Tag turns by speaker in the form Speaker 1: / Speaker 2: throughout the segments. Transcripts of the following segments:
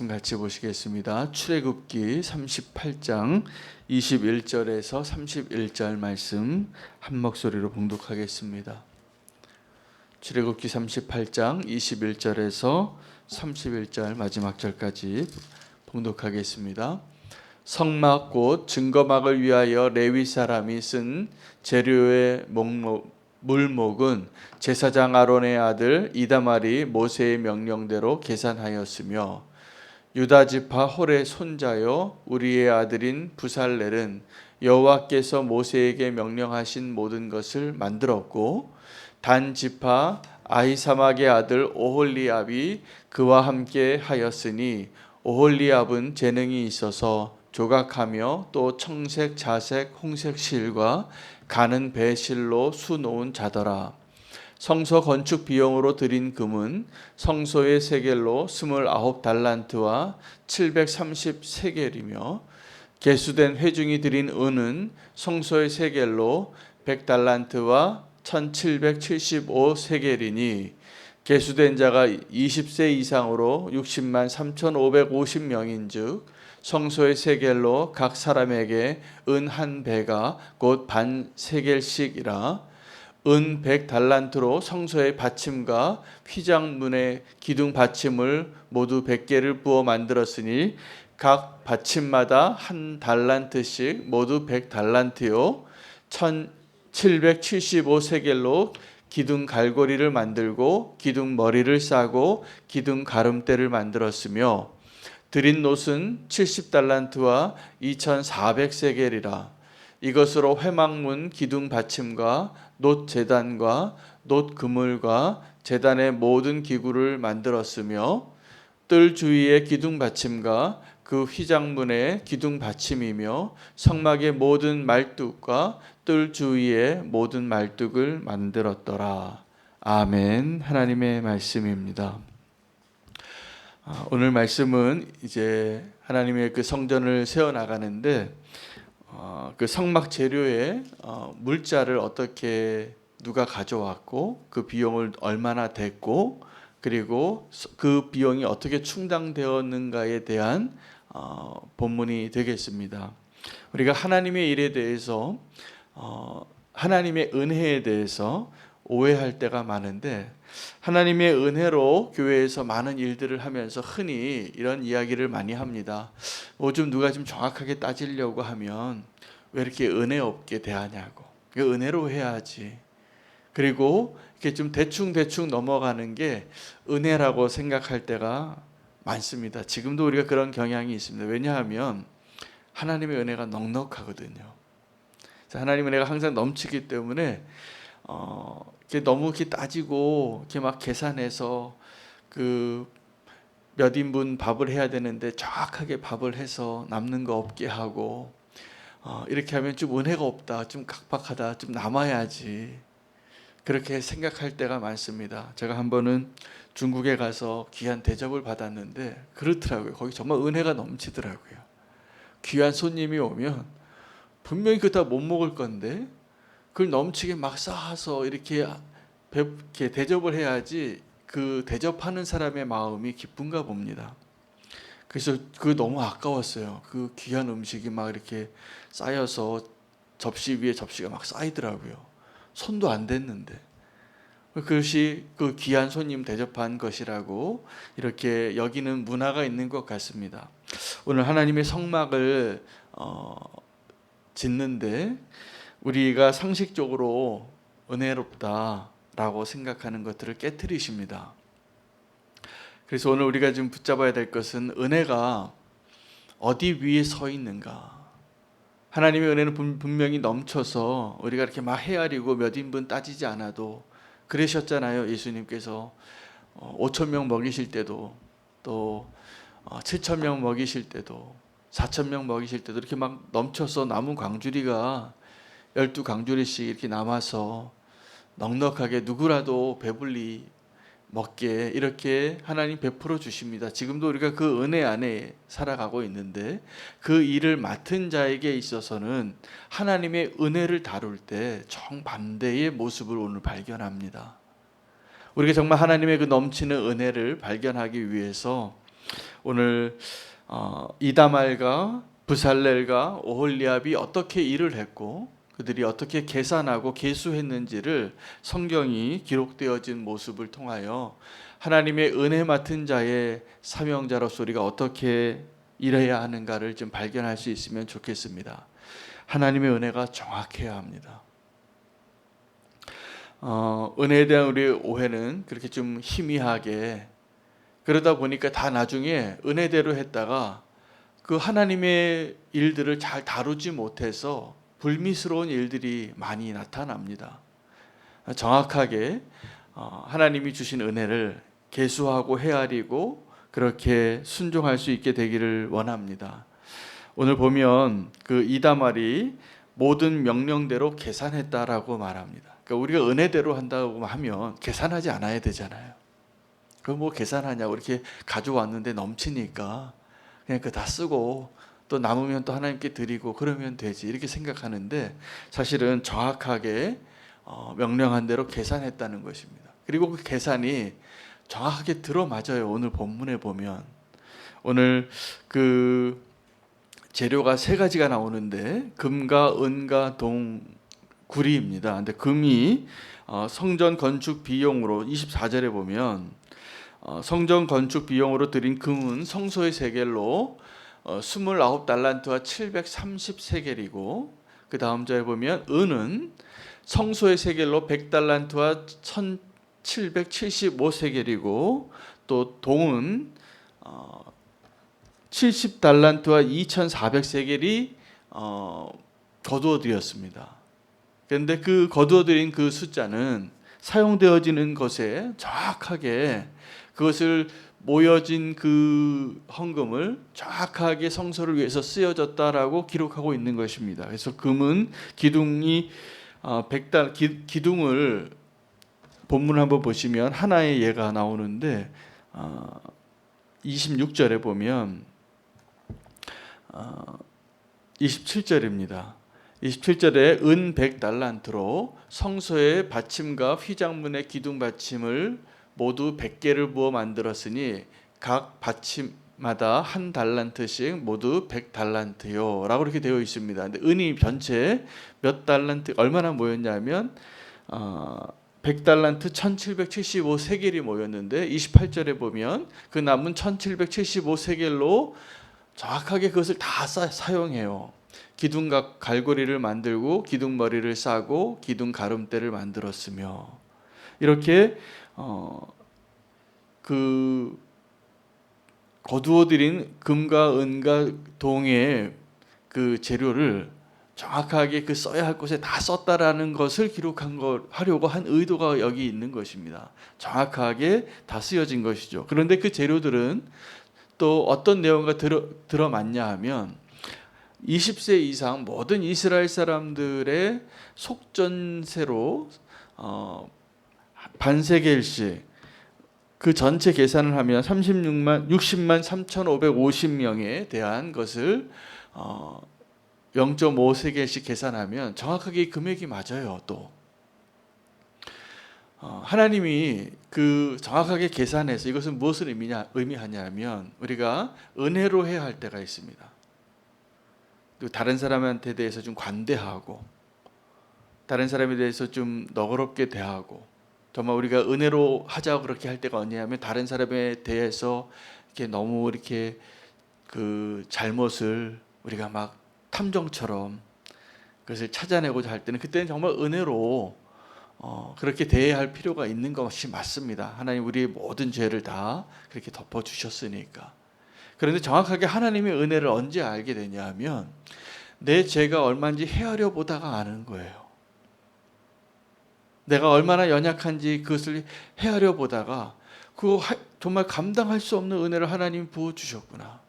Speaker 1: 말씀 같이 보시겠습니다. 출애굽기 38장 21절에서 31절 말씀 한 목소리로 봉독하겠습니다. 출애굽기 38장 21절에서 31절 마지막 절까지 봉독하겠습니다. 성막 곧 증거막을 위하여 레위 사람이 쓴 재료의 물목은 제사장 아론의 아들 이다말이 모세의 명령대로 계산하였으며 유다 지파 홀의 손자요 우리의 아들인 부살렐은 여호와께서 모세에게 명령하신 모든 것을 만들었고 단 지파 아히사막의 아들 오홀리압이 그와 함께 하였으니 오홀리압은 재능이 있어서 조각하며 또 청색, 자색, 홍색 실과 가는 배실로 수놓은 자더라. 성소 건축 비용으로 들인 금은 성소의 세겔로 29달란트와 730세겔이며 계수된 회중이 들인 은은 성소의 세겔로 100달란트와 1775세겔이니 계수된 자가 20세 이상으로 60만 3,550명인즉 성소의 세겔로 각 사람에게 은 한 배가 곧 반 세겔씩이라. 은 100달란트로 성소의 받침과 휘장문의 기둥 받침을 모두 100개를 부어 만들었으니 각 받침마다 한 달란트씩 모두 100달란트요 1775세겔로 기둥 갈고리를 만들고 기둥 머리를 싸고 기둥 가름대를 만들었으며 드린 놋은 70달란트와 2400세겔이라. 이것으로 회막문 기둥 받침과 놋 제단과 놋 그물과 제단의 모든 기구를 만들었으며 뜰 주위의 기둥 받침과 그 휘장문의 기둥 받침이며 성막의 모든 말뚝과 뜰 주위의 모든 말뚝을 만들었더라. 아멘. 하나님의 말씀입니다. 오늘 말씀은 이제 하나님의 그 성전을 세워 나가는데 그 성막 재료의 물자를 어떻게 누가 가져왔고 그 비용을 얼마나 댔고 그리고 그 비용이 어떻게 충당되었는가에 대한 본문이 되겠습니다. 우리가 하나님의 일에 대해서 하나님의 은혜에 대해서 오해할 때가 많은데 하나님의 은혜로 교회에서 많은 일들을 하면서 흔히 이런 이야기를 많이 합니다. 좀 누가 좀 정확하게 따지려고 하면 왜 이렇게 은혜 없게 대하냐고. 은혜로 해야지. 그리고 이렇게 좀 대충 넘어가는 게 은혜라고 생각할 때가 많습니다. 지금도 우리가 그런 경향이 있습니다. 왜냐하면 하나님의 은혜가 넉넉하거든요. 하나님의 은혜가 항상 넘치기 때문에 너무 이렇게 따지고 이렇게 막 계산해서 그 몇 인분 밥을 해야 되는데 정확하게 밥을 해서 남는 거 없게 하고 이렇게 하면 좀 은혜가 없다, 좀 각박하다, 좀 남아야지 그렇게 생각할 때가 많습니다. 제가 한 번은 중국에 가서 귀한 대접을 받았는데 그렇더라고요. 거기 정말 은혜가 넘치더라고요. 귀한 손님이 오면 분명히 그거 다 못 먹을 건데 그걸 넘치게 막 쌓아서 이렇게 대접을 해야지 그 대접하는 사람의 마음이 기쁜가 봅니다. 그래서 그거 너무 아까웠어요. 그 귀한 음식이 막 이렇게 쌓여서 접시 위에 접시가 막 쌓이더라고요. 손도 안 댔는데 그것이 그 귀한 손님 대접한 것이라고 이렇게 여기는 문화가 있는 것 같습니다. 오늘 하나님의 성막을 짓는데 우리가 상식적으로 은혜롭다라고 생각하는 것들을 깨트리십니다. 그래서 오늘 우리가 좀 붙잡아야 될 것은 은혜가 어디 위에 서 있는가. 하나님의 은혜는 분명히 넘쳐서 우리가 이렇게 막 헤아리고 몇 인분 따지지 않아도 그러셨잖아요. 예수님께서 5,000명 먹이실 때도 또 7,000명 먹이실 때도 4,000명 먹이실 때도 이렇게 막 넘쳐서 남은 광주리가 12광주리씩 이렇게 남아서 넉넉하게 누구라도 배불리 먹게 이렇게 하나님 베풀어 주십니다. 지금도 우리가 그 은혜 안에 살아가고 있는데 그 일을 맡은 자에게 있어서는 하나님의 은혜를 다룰 때 정반대의 모습을 오늘 발견합니다. 우리가 정말 하나님의 그 넘치는 은혜를 발견하기 위해서 오늘 이다말과 브살렐과 오홀리압이 어떻게 일을 했고 그들이 어떻게 계산하고 계수했는지를 성경이 기록되어진 모습을 통하여 하나님의 은혜 맡은 자의 사명자로서 우리가 어떻게 일해야 하는가를 좀 발견할 수 있으면 좋겠습니다. 하나님의 은혜가 정확해야 합니다. 은혜에 대한 우리의 오해는 그렇게 좀 희미하게, 그러다 보니까 다 나중에 은혜대로 했다가 그 하나님의 일들을 잘 다루지 못해서 불미스러운 일들이 많이 나타납니다. 정확하게 하나님이 주신 은혜를 계수하고 헤아리고 그렇게 순종할 수 있게 되기를 원합니다. 오늘 보면 그 이다말이 모든 명령대로 계산했다라고 말합니다. 그러니까 우리가 은혜대로 한다고 하면 계산하지 않아야 되잖아요. 그거 뭐 계산하냐고, 이렇게 가져왔는데 넘치니까 그냥 그 다 쓰고 또 남으면 또 하나님께 드리고 그러면 되지, 이렇게 생각하는데 사실은 정확하게 명령한 대로 계산했다는 것입니다. 그리고 그 계산이 정확하게 들어맞아요. 오늘 본문에 보면 오늘 그 재료가 세 가지가 나오는데 금과 은과 동, 구리입니다. 근데 금이 성전 건축 비용으로 24절에 보면 성전 건축 비용으로 드린 금은 성소의 세겔로 29달란트와 730세겔이고, 그 다음 절에 보면 은은 성소의 세겔로 100달란트와 1775세겔이고, 또 동은 70달란트와 2400세겔이 거두어 드렸습니다. 그런데 그 거두어 드린 그 숫자는 사용되어지는 것에 정확하게 그것을 모여진 그 헌금을 정확하게 성소를 위해서 쓰여졌다라고 기록하고 있는 것입니다. 그래서 금은 기둥이 100달, 기둥을 본문 한번 보시면 하나의 예가 나오는데 26절에 보면 27절입니다. 27절에 은 100달란트로 성소의 받침과 휘장문의 기둥 받침을 모두 100개를 부어 만들었으니 각 받침마다 한 달란트씩 모두 100달란트요 라고 이렇게 되어 있습니다. 근데 은이 전체 몇 달란트, 얼마나 모였냐면 100달란트 1775세겔이 모였는데 28절에 보면 그 남은 1775세겔로 정확하게 그것을 다 사용해요. 기둥각 갈고리를 만들고 기둥 머리를 싸고 기둥 가름대를 만들었으며, 이렇게 그 거두어들인 금과 은과 동의 그 재료를 정확하게 그 써야 할 곳에 다 썼다라는 것을 기록한 걸 하려고 한 의도가 여기 있는 것입니다. 정확하게 다 쓰여진 것이죠. 그런데 그 재료들은 또 어떤 내용과 들어맞냐 하면 20세 이상 모든 이스라엘 사람들의 속전세로 반세겔씩 그 전체 계산을 하면 60만 3,550명에 대한 것을 0.5세겔씩 계산하면 정확하게 금액이 맞아요. 또 하나님이 그 정확하게 계산해서 이것은 무엇을 의미하냐면 우리가 은혜로 해야 할 때가 있습니다. 그리고 다른 사람한테 대해서 좀 관대하고 다른 사람에 대해서 좀 너그럽게 대하고, 정말 우리가 은혜로 하자고 그렇게 할 때가 언제냐면 다른 사람에 대해서 이렇게 너무 이렇게 그 잘못을 우리가 막 탐정처럼 그것을 찾아내고자 할 때는, 그때는 정말 은혜로 그렇게 대해야 할 필요가 있는 것이 맞습니다. 하나님 우리의 모든 죄를 다 그렇게 덮어주셨으니까. 그런데 정확하게 하나님의 은혜를 언제 알게 되냐 하면 내 죄가 얼마인지 헤아려 보다가 아는 거예요. 내가 얼마나 연약한지 그것을 헤아려 보다가 그거 정말 감당할 수 없는 은혜를 하나님 부어주셨구나.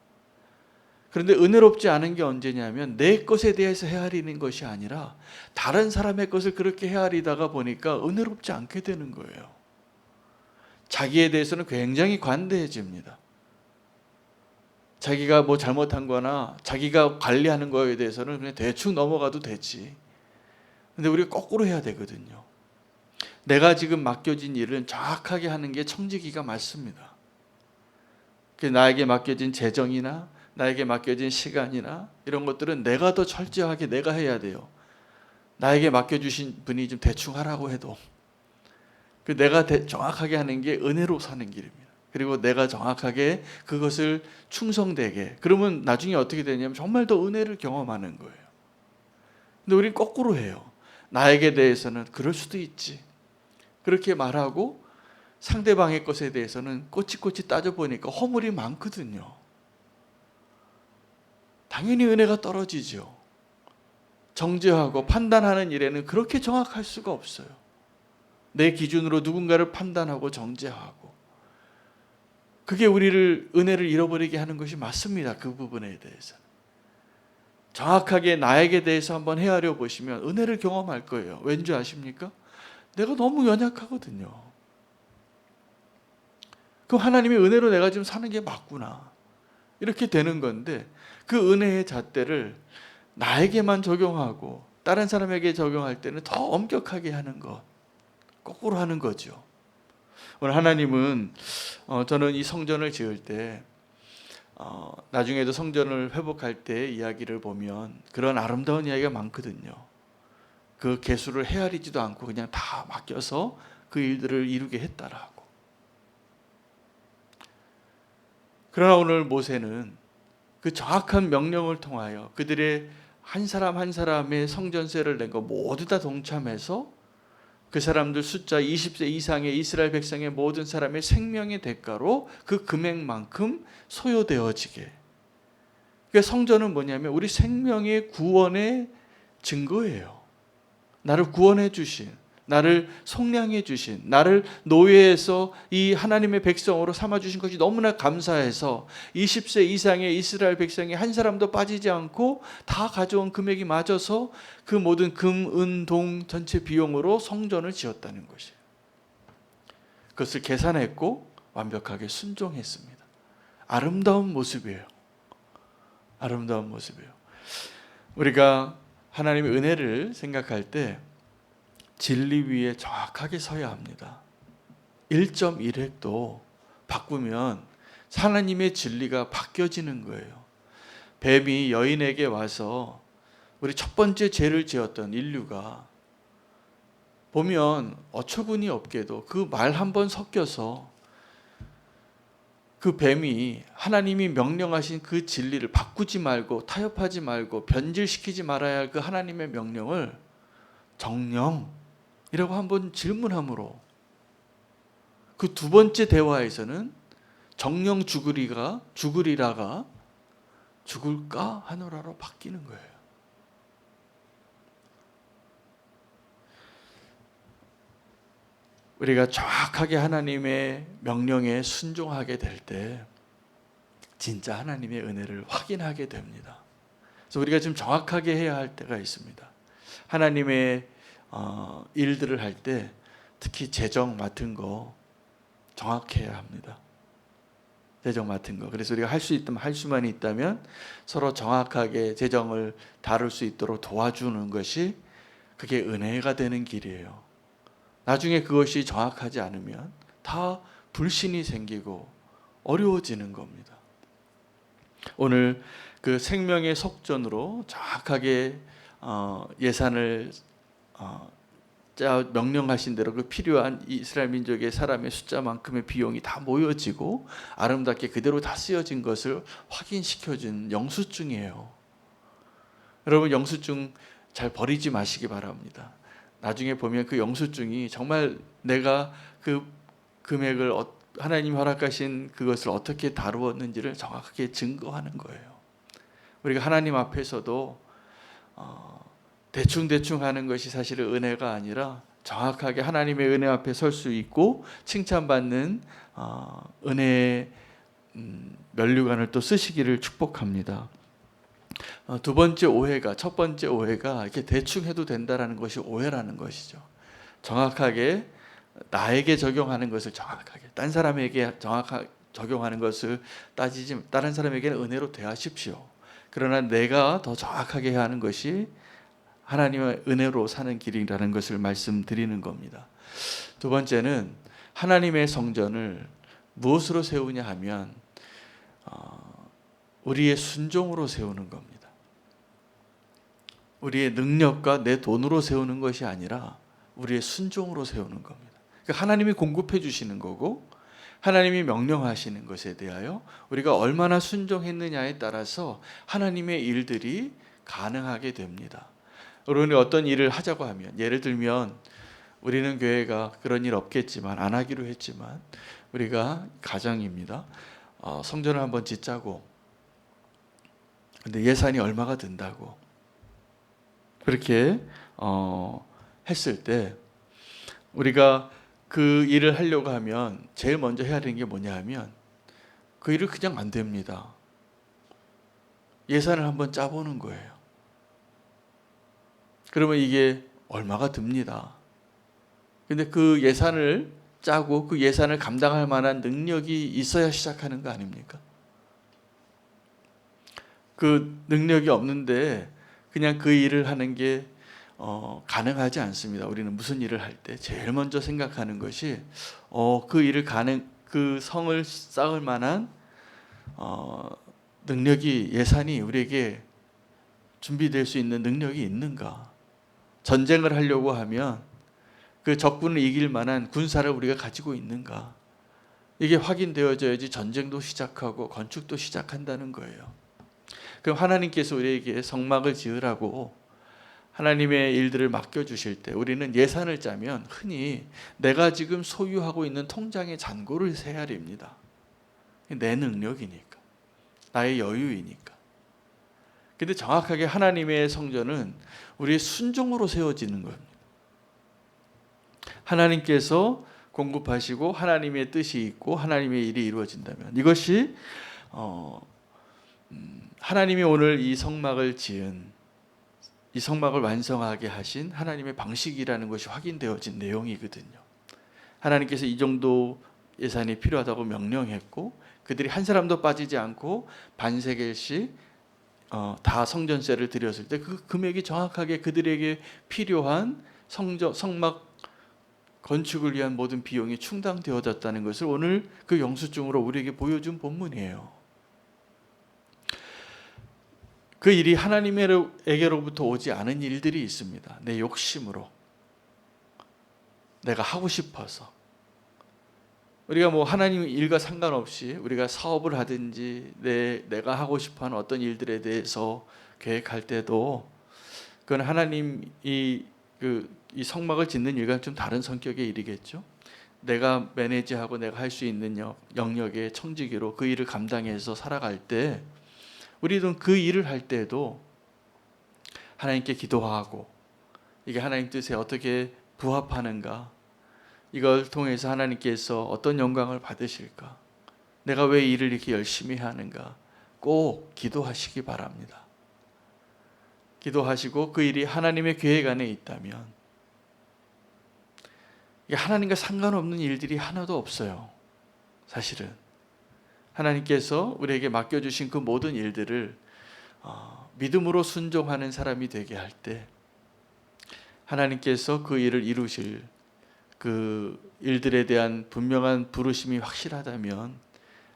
Speaker 1: 그런데 은혜롭지 않은 게 언제냐면 내 것에 대해서 헤아리는 것이 아니라 다른 사람의 것을 그렇게 헤아리다가 보니까 은혜롭지 않게 되는 거예요. 자기에 대해서는 굉장히 관대해집니다. 자기가 뭐 잘못한 거나 자기가 관리하는 거에 대해서는 그냥 대충 넘어가도 되지. 근데 우리가 거꾸로 해야 되거든요. 내가 지금 맡겨진 일은 정확하게 하는 게 청지기가 맞습니다. 나에게 맡겨진 재정이나 나에게 맡겨진 시간이나 이런 것들은 내가 더 철저하게 내가 해야 돼요. 나에게 맡겨주신 분이 좀 대충 하라고 해도 내가 정확하게 하는 게 은혜로 사는 길입니다. 그리고 내가 정확하게 그것을 충성되게, 그러면 나중에 어떻게 되냐면 정말 더 은혜를 경험하는 거예요. 근데 우리는 거꾸로 해요. 나에게 대해서는 그럴 수도 있지, 그렇게 말하고 상대방의 것에 대해서는 꼬치꼬치 따져보니까 허물이 많거든요. 당연히 은혜가 떨어지죠. 정죄하고 판단하는 일에는 그렇게 정확할 수가 없어요. 내 기준으로 누군가를 판단하고 정죄하고, 그게 우리를 은혜를 잃어버리게 하는 것이 맞습니다. 그 부분에 대해서 정확하게 나에게 대해서 한번 헤아려 보시면 은혜를 경험할 거예요. 왠지 아십니까? 내가 너무 연약하거든요. 그럼 하나님의 은혜로 내가 지금 사는 게 맞구나, 이렇게 되는 건데, 그 은혜의 잣대를 나에게만 적용하고 다른 사람에게 적용할 때는 더 엄격하게 하는 것, 거꾸로 하는 거죠. 오늘 하나님은 저는 이 성전을 지을 때 나중에도 성전을 회복할 때 이야기를 보면 그런 아름다운 이야기가 많거든요. 그 개수를 헤아리지도 않고 그냥 다 맡겨서 그 일들을 이루게 했다라고. 그러나 오늘 모세는 그 정확한 명령을 통하여 그들의 한 사람 한 사람의 성전세를 낸 거 모두 다 동참해서 그 사람들 숫자 20세 이상의 이스라엘 백성의 모든 사람의 생명의 대가로 그 금액만큼 소요되어지게. 그러니까 성전은 뭐냐면 우리 생명의 구원의 증거예요. 나를 구원해 주신, 나를 속량해 주신, 나를 노예에서 이 하나님의 백성으로 삼아 주신 것이 너무나 감사해서 20세 이상의 이스라엘 백성이 한 사람도 빠지지 않고 다 가져온 금액이 맞아서 그 모든 금, 은, 동 전체 비용으로 성전을 지었다는 것이에요. 그것을 계산했고 완벽하게 순종했습니다. 아름다운 모습이에요. 아름다운 모습이에요. 우리가 하나님의 은혜를 생각할 때 진리 위에 정확하게 서야 합니다. 1.1획도 바꾸면 하나님의 진리가 바뀌어지는 거예요. 뱀이 여인에게 와서 우리 첫 번째 죄를 지었던 인류가 보면 어처구니 없게도 그 말 한 번 섞여서 그 뱀이 하나님이 명령하신 그 진리를 바꾸지 말고 타협하지 말고 변질시키지 말아야 할 그 하나님의 명령을 정령이라고 한번 질문함으로 그 두 번째 대화에서는 정령 죽으리라가 죽을까 하노라로 바뀌는 거예요. 우리가 정확하게 하나님의 명령에 순종하게 될 때 진짜 하나님의 은혜를 확인하게 됩니다. 그래서 우리가 좀 정확하게 해야 할 때가 있습니다. 하나님의 일들을 할 때 특히 재정 맡은 거 정확해야 합니다. 재정 맡은 거. 그래서 우리가 할 수만 있다면 서로 정확하게 재정을 다룰 수 있도록 도와주는 것이 그게 은혜가 되는 길이에요. 나중에 그것이 정확하지 않으면 다 불신이 생기고 어려워지는 겁니다. 오늘 그 생명의 속전으로 정확하게 예산을 명령하신 대로 그 필요한 이스라엘 민족의 사람의 숫자만큼의 비용이 다 모여지고 아름답게 그대로 다 쓰여진 것을 확인시켜준 영수증이에요. 여러분, 영수증 잘 버리지 마시기 바랍니다. 나중에 보면 그 영수증이 정말 내가 그 금액을 하나님 허락하신 그것을 어떻게 다루었는지를 정확하게 증거하는 거예요. 우리가 하나님 앞에서도 대충 하는 것이 사실은 은혜가 아니라 정확하게 하나님의 은혜 앞에 설 수 있고 칭찬받는 은혜의 면류관을 또 쓰시기를 축복합니다. 두 번째 오해가, 첫 번째 오해가 이렇게 대충 해도 된다라는 것이 오해라는 것이죠. 정확하게 나에게 적용하는 것을 정확하게, 딴 사람에게 정확하게 적용하는 것을 따지지, 다른 사람에게는 은혜로 대하십시오. 그러나 내가 더 정확하게 해야 하는 것이 하나님의 은혜로 사는 길이라는 것을 말씀드리는 겁니다. 두 번째는 하나님의 성전을 무엇으로 세우냐 하면 우리의 순종으로 세우는 겁니다. 우리의 능력과 내 돈으로 세우는 것이 아니라 우리의 순종으로 세우는 겁니다. 그러니까 하나님이 공급해 주시는 거고 하나님이 명령하시는 것에 대하여 우리가 얼마나 순종했느냐에 따라서 하나님의 일들이 가능하게 됩니다. 우리는 어떤 일을 하자고 하면, 예를 들면 우리는 교회가 그런 일 없겠지만, 안 하기로 했지만, 우리가 가정입니다. 성전을 한번 짓자고, 근데 예산이 얼마가 든다고 그렇게 했을 때, 우리가 그 일을 하려고 하면 제일 먼저 해야 되는 게 뭐냐 하면 그 일을 그냥 안 됩니다. 예산을 한번 짜보는 거예요. 그러면 이게 얼마가 듭니다. 근데 그 예산을 짜고 그 예산을 감당할 만한 능력이 있어야 시작하는 거 아닙니까? 그 능력이 없는데 그냥 그 일을 하는 게 가능하지 않습니다. 우리는 무슨 일을 할 때 제일 먼저 생각하는 것이 그 성을 쌓을 만한 능력이, 예산이 우리에게 준비될 수 있는 능력이 있는가? 전쟁을 하려고 하면 그 적군을 이길 만한 군사를 우리가 가지고 있는가? 이게 확인되어져야지 전쟁도 시작하고 건축도 시작한다는 거예요. 그럼 하나님께서 우리에게 성막을 지으라고 하나님의 일들을 맡겨주실 때 우리는 예산을 짜면 흔히 내가 지금 소유하고 있는 통장의 잔고를 세야 됩니다. 내 능력이니까, 나의 여유이니까. 근데 정확하게 하나님의 성전은 우리의 순종으로 세워지는 겁니다. 하나님께서 공급하시고 하나님의 뜻이 있고 하나님의 일이 이루어진다면, 이것이 하나님이 오늘 이 성막을 지은, 이 성막을 완성하게 하신 하나님의 방식이라는 것이 확인되어진 내용이거든요. 하나님께서 이 정도 예산이 필요하다고 명령했고 그들이 한 사람도 빠지지 않고 반세겔씩 다 성전세를 드렸을 때 그 금액이 정확하게 그들에게 필요한 성막 건축을 위한 모든 비용이 충당되어졌다는 것을 오늘 그 영수증으로 우리에게 보여준 본문이에요. 그 일이 하나님에게로부터 오지 않은 일들이 있습니다. 내 욕심으로, 내가 하고 싶어서. 우리가 뭐 하나님 일과 상관없이 우리가 사업을 하든지 내가 하고 싶어하는 어떤 일들에 대해서 계획할 때도 그건 하나님이 이 성막을 짓는 일과는 좀 다른 성격의 일이겠죠. 내가 매니지하고 내가 할 수 있는 영역의 청지기로 그 일을 감당해서 살아갈 때, 우리는 그 일을 할 때도 하나님께 기도하고 이게 하나님 뜻에 어떻게 부합하는가, 이걸 통해서 하나님께서 어떤 영광을 받으실까, 내가 왜 일을 이렇게 열심히 하는가 꼭 기도하시기 바랍니다. 기도하시고 그 일이 하나님의 계획 안에 있다면, 하나님과 상관없는 일들이 하나도 없어요. 사실은 하나님께서 우리에게 맡겨주신 그 모든 일들을 믿음으로 순종하는 사람이 되게 할 때 하나님께서 그 일을 이루실, 그 일들에 대한 분명한 부르심이 확실하다면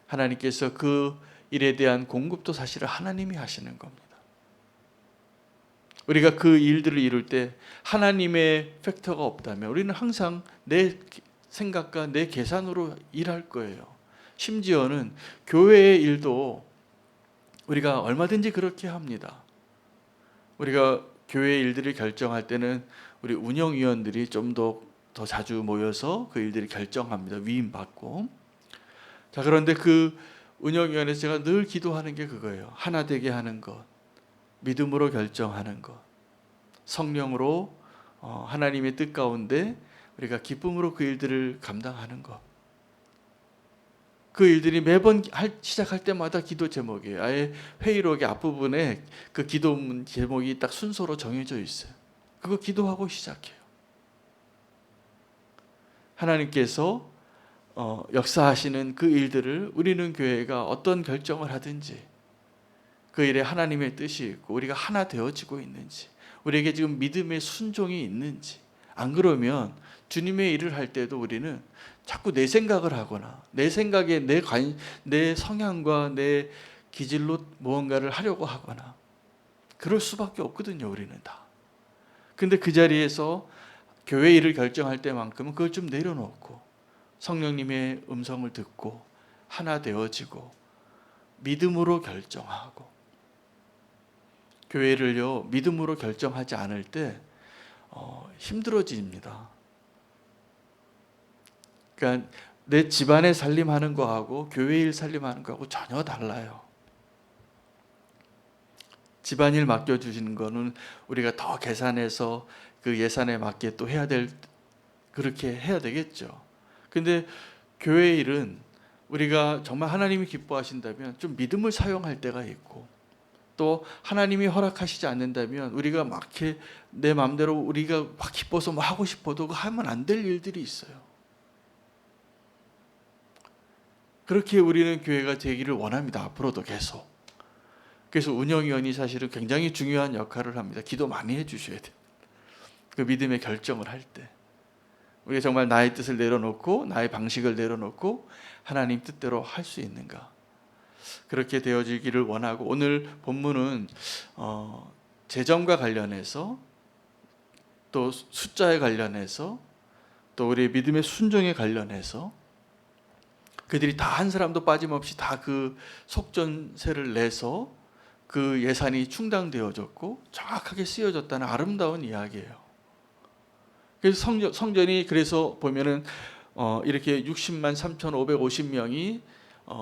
Speaker 1: 하나님께서 그 일에 대한 공급도 사실은 하나님이 하시는 겁니다. 우리가 그 일들을 이룰 때 하나님의 팩터가 없다면 우리는 항상 내 생각과 내 계산으로 일할 거예요. 심지어는 교회의 일도 우리가 얼마든지 그렇게 합니다. 우리가 교회의 일들을 결정할 때는 우리 운영위원들이 좀 더 자주 모여서 그 일들을 결정합니다. 위임받고. 자, 그런데 그 운영위원회에서 제가 늘 기도하는 게 그거예요. 하나 되게 하는 것, 믿음으로 결정하는 것, 성령으로 하나님의 뜻 가운데 우리가 기쁨으로 그 일들을 감당하는 것. 그 일들이 매번 시작할 때마다 기도 제목이에요. 아예 회의록의 앞부분에 그 기도 제목이 딱 순서로 정해져 있어요. 그거 기도하고 시작해요. 하나님께서 역사하시는 그 일들을 우리는 교회가 어떤 결정을 하든지 그 일에 하나님의 뜻이 있고 우리가 하나 되어지고 있는지, 우리에게 지금 믿음의 순종이 있는지, 안 그러면 주님의 일을 할 때도 우리는 자꾸 내 생각을 하거나 내 생각에 내 성향과 내 기질로 무언가를 하려고 하거나 그럴 수밖에 없거든요. 우리는 다. 근데 그 자리에서 교회 일을 결정할 때만큼은 그걸 좀 내려놓고 성령님의 음성을 듣고 하나 되어지고 믿음으로 결정하고, 교회를요 믿음으로 결정하지 않을 때 힘들어집니다. 그러니까 내 집안의 살림하는 거하고 교회 일 살림하는 거하고 전혀 달라요. 집안일 맡겨주시는 거는 우리가 더 계산해서 그 예산에 맞게 또 그렇게 해야 되겠죠. 근데 교회 일은 우리가 정말 하나님이 기뻐하신다면 좀 믿음을 사용할 때가 있고, 또 하나님이 허락하시지 않는다면 우리가 막 이렇게 내 마음대로 우리가 막 기뻐서 뭐 하고 싶어도 하면 안 될 일들이 있어요. 그렇게 우리는 교회가 되기를 원합니다. 앞으로도 계속. 그래서 운영위원이 사실은 굉장히 중요한 역할을 합니다. 기도 많이 해주셔야 돼요. 그 믿음의 결정을 할 때 우리가 정말 나의 뜻을 내려놓고 나의 방식을 내려놓고 하나님 뜻대로 할 수 있는가, 그렇게 되어지기를 원하고, 오늘 본문은 재정과 관련해서 또 숫자에 관련해서 또 우리의 믿음의 순종에 관련해서 그들이 다 한 사람도 빠짐없이 다 그 속전세를 내서 그 예산이 충당되어졌고 정확하게 쓰여졌다는 아름다운 이야기예요. 그래서 성전이 그래서 보면은 이렇게 60만 3,550명이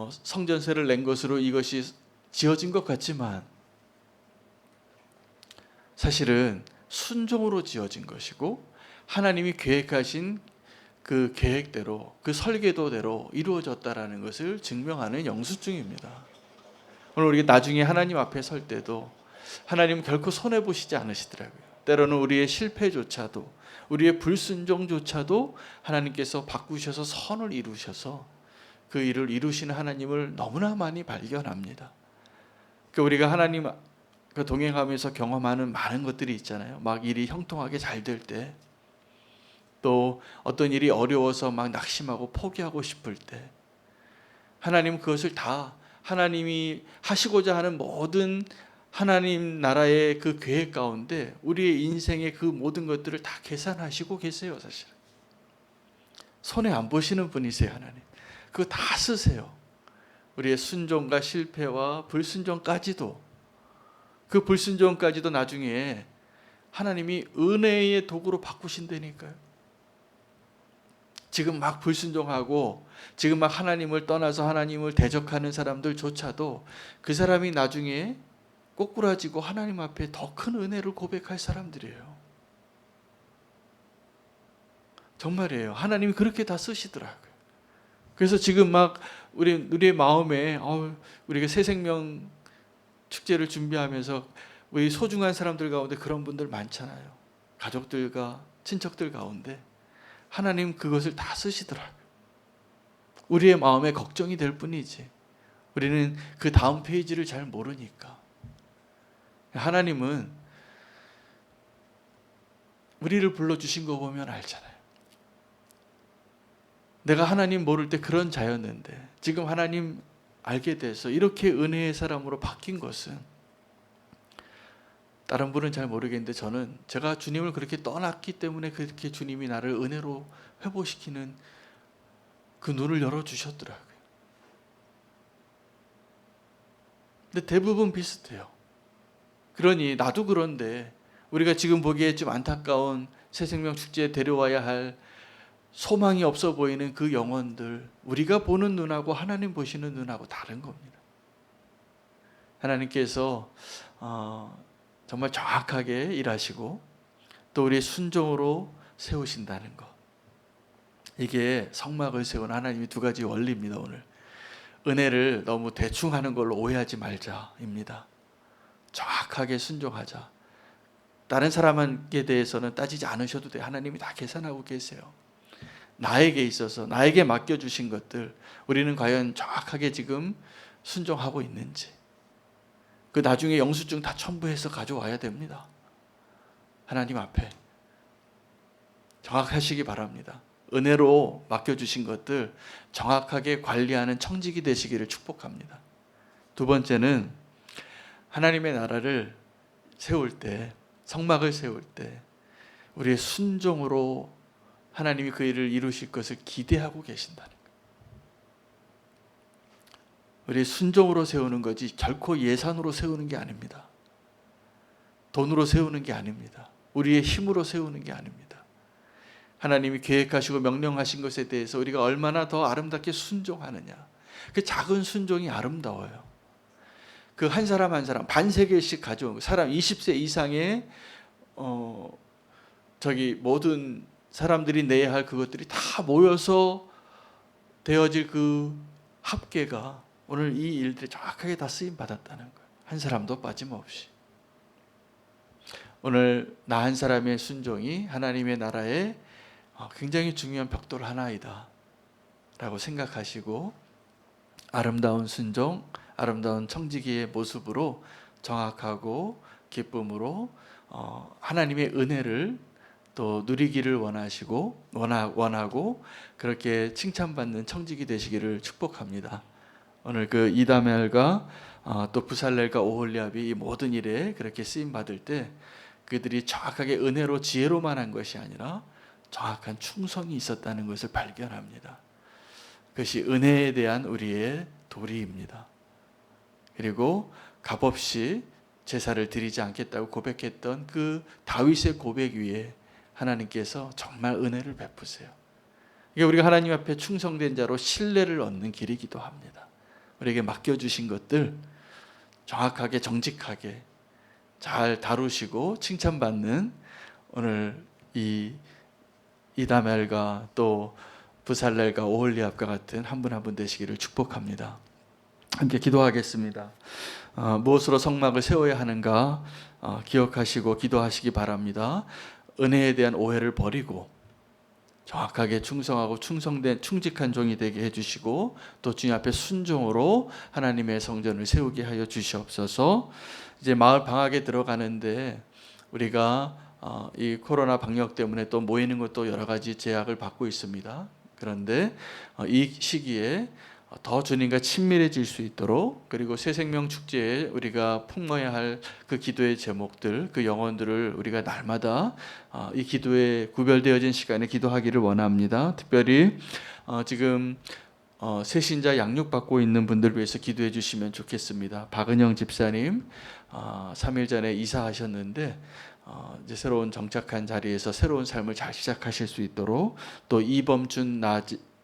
Speaker 1: 성전세를 낸 것으로 이것이 지어진 것 같지만 사실은 순종으로 지어진 것이고 하나님이 계획하신 그 계획대로 그 설계도대로 이루어졌다라는 것을 증명하는 영수증입니다. 오늘 우리가 나중에 하나님 앞에 설 때도 하나님은 결코 손해보시지 않으시더라고요. 때로는 우리의 실패조차도 우리의 불순종조차도 하나님께서 바꾸셔서 선을 이루셔서 그 일을 이루시는 하나님을 너무나 많이 발견합니다. 우리가 하나님 동행하면서 경험하는 많은 것들이 있잖아요. 막 일이 형통하게 잘 될 때, 또 어떤 일이 어려워서 막 낙심하고 포기하고 싶을 때 하나님은 그것을 다 하나님이 하시고자 하는 모든 하나님 나라의 그 계획 가운데 우리의 인생의 그 모든 것들을 다 계산하시고 계세요. 사실 손해 안 보시는 분이세요. 하나님 그거 다 쓰세요. 우리의 순종과 실패와 불순종까지도, 그 불순종까지도 나중에 하나님이 은혜의 도구로 바꾸신다니까요. 지금 막 불순종하고 지금 막 하나님을 떠나서 하나님을 대적하는 사람들조차도 그 사람이 나중에 꼬꾸라지고 하나님 앞에 더 큰 은혜를 고백할 사람들이에요. 정말이에요. 하나님이 그렇게 다 쓰시더라고요. 그래서 지금 막 우리의 마음에 우리가 새 생명 축제를 준비하면서 우리 소중한 사람들 가운데 그런 분들 많잖아요. 가족들과 친척들 가운데 하나님 그것을 다 쓰시더라고요. 우리의 마음에 걱정이 될 뿐이지 우리는 그 다음 페이지를 잘 모르니까. 하나님은 우리를 불러주신 거 보면 알잖아요. 내가 하나님 모를 때 그런 자였는데 지금 하나님 알게 돼서 이렇게 은혜의 사람으로 바뀐 것은, 다른 분은 잘 모르겠는데 저는 제가 주님을 그렇게 떠났기 때문에 그렇게 주님이 나를 은혜로 회복시키는 그 눈을 열어주셨더라고요. 근데 대부분 비슷해요. 그러니 나도 그런데 우리가 지금 보기에 좀 안타까운 새생명 축제에 데려와야 할 소망이 없어 보이는 그 영혼들, 우리가 보는 눈하고 하나님 보시는 눈하고 다른 겁니다. 하나님께서 정말 정확하게 일하시고 또 우리의 순종으로 세우신다는 것, 이게 성막을 세운 하나님의 두 가지 원리입니다. 오늘 은혜를 너무 대충 하는 걸로 오해하지 말자입니다. 정확하게 순종하자. 다른 사람에게 대해서는 따지지 않으셔도 돼요. 하나님이 다 계산하고 계세요. 나에게 있어서 나에게 맡겨주신 것들 우리는 과연 정확하게 지금 순종하고 있는지, 그 나중에 영수증 다 첨부해서 가져와야 됩니다. 하나님 앞에. 정확하시기 바랍니다. 은혜로 맡겨주신 것들 정확하게 관리하는 청직이 되시기를 축복합니다. 두 번째는 하나님의 나라를 세울 때, 성막을 세울 때 우리의 순종으로 하나님이 그 일을 이루실 것을 기대하고 계신다는 거예요. 우리의 순종으로 세우는 거지 결코 예산으로 세우는 게 아닙니다. 돈으로 세우는 게 아닙니다. 우리의 힘으로 세우는 게 아닙니다. 하나님이 계획하시고 명령하신 것에 대해서 우리가 얼마나 더 아름답게 순종하느냐, 그 작은 순종이 아름다워요. 그 한 사람 한 사람 반세겔씩 가져온 사람 20세 이상의 모든 사람들이 내야 할 그것들이 다 모여서 되어질 그 합계가 오늘 이 일들이 정확하게 다 쓰임 받았다는 거예요. 한 사람도 빠짐없이. 오늘 나 한 사람의 순종이 하나님의 나라에 굉장히 중요한 벽돌 하나이다 라고 생각하시고 아름다운 순종, 아름다운 청지기의 모습으로 정확하고 기쁨으로 하나님의 은혜를 또 누리기를 원하고 그렇게 칭찬받는 청지기 되시기를 축복합니다. 오늘 그 이다멜과 또 부살렐과 오홀리압이 이 모든 일에 그렇게 쓰임 받을 때 그들이 정확하게 은혜로 지혜로만 한 것이 아니라 정확한 충성이 있었다는 것을 발견합니다. 그것이 은혜에 대한 우리의 도리입니다. 그리고 값없이 제사를 드리지 않겠다고 고백했던 그 다윗의 고백 위에 하나님께서 정말 은혜를 베푸세요. 이게 우리가 하나님 앞에 충성된 자로 신뢰를 얻는 길이기도 합니다. 우리에게 맡겨주신 것들 정확하게 정직하게 잘 다루시고 칭찬받는 오늘 이 이다멜과 또 부살렐과 오홀리압과 같은 한 분 한 분 되시기를 축복합니다. 함께 기도하겠습니다. 무엇으로 성막을 세워야 하는가 기억하시고 기도하시기 바랍니다. 은혜에 대한 오해를 버리고 정확하게 충성하고 충성된 충직한 종이 되게 해주시고 또 주님 앞에 순종으로 하나님의 성전을 세우게 하여 주시옵소서. 이제 마을 방학에 들어가는데 우리가 이 코로나 방역 때문에 또 모이는 것도 여러 가지 제약을 받고 있습니다. 그런데 이 시기에 더 주님과 친밀해질 수 있도록 그리고 새생명 축제에 우리가 품어야 할 그 기도의 제목들, 그 영혼들을 우리가 날마다 이 기도에 구별되어진 시간에 기도하기를 원합니다. 특별히 지금 새신자 양육받고 있는 분들 위해서 기도해 주시면 좋겠습니다. 박은영 집사님 3일 전에 이사하셨는데 이제 새로운 정착한 자리에서 새로운 삶을 잘 시작하실 수 있도록 또 이범준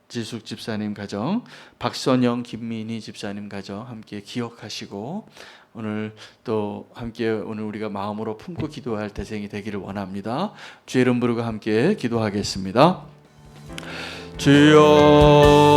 Speaker 1: 지숙 집사님 가정, 박선영 김민희 집사님 가정 함께 기억하시고 오늘 또 함께 오늘 우리가 마음으로 품고 기도할 대생이 되기를 원합니다. 주의 이름 부르고 함께 기도하겠습니다. 주여